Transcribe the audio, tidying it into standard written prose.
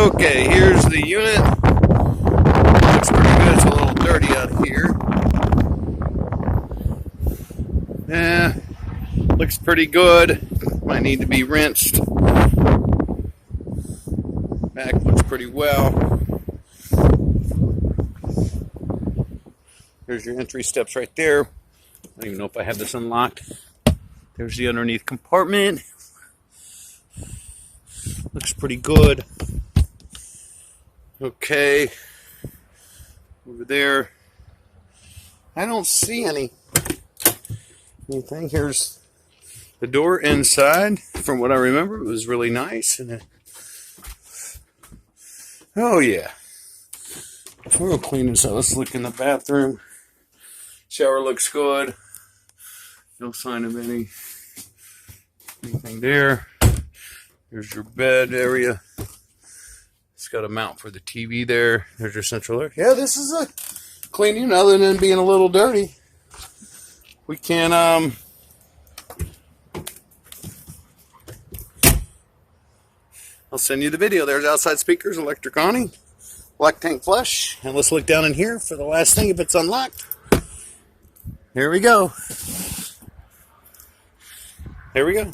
Okay, here's the unit. Looks pretty good. It's a little dirty out here. Yeah, looks pretty good. Might need to be rinsed. Back looks pretty well. There's your entry steps right there. I don't even know if I have this unlocked. There's the underneath compartment. Looks pretty good. Okay. Over there. I don't see anything. Here's the door inside. From what I remember, it was really nice. And oh yeah. We'll clean this up. Let's look in the bathroom. Shower looks good. No sign of anything there. There's your bed area. It's got a mount for the TV there. There's your central air. Yeah, this is a clean unit other than being a little dirty. We can I'll send you the video. There's outside speakers, electric awning, black tank flush. And let's look down in here for the last thing if it's unlocked. Here we go. There we go.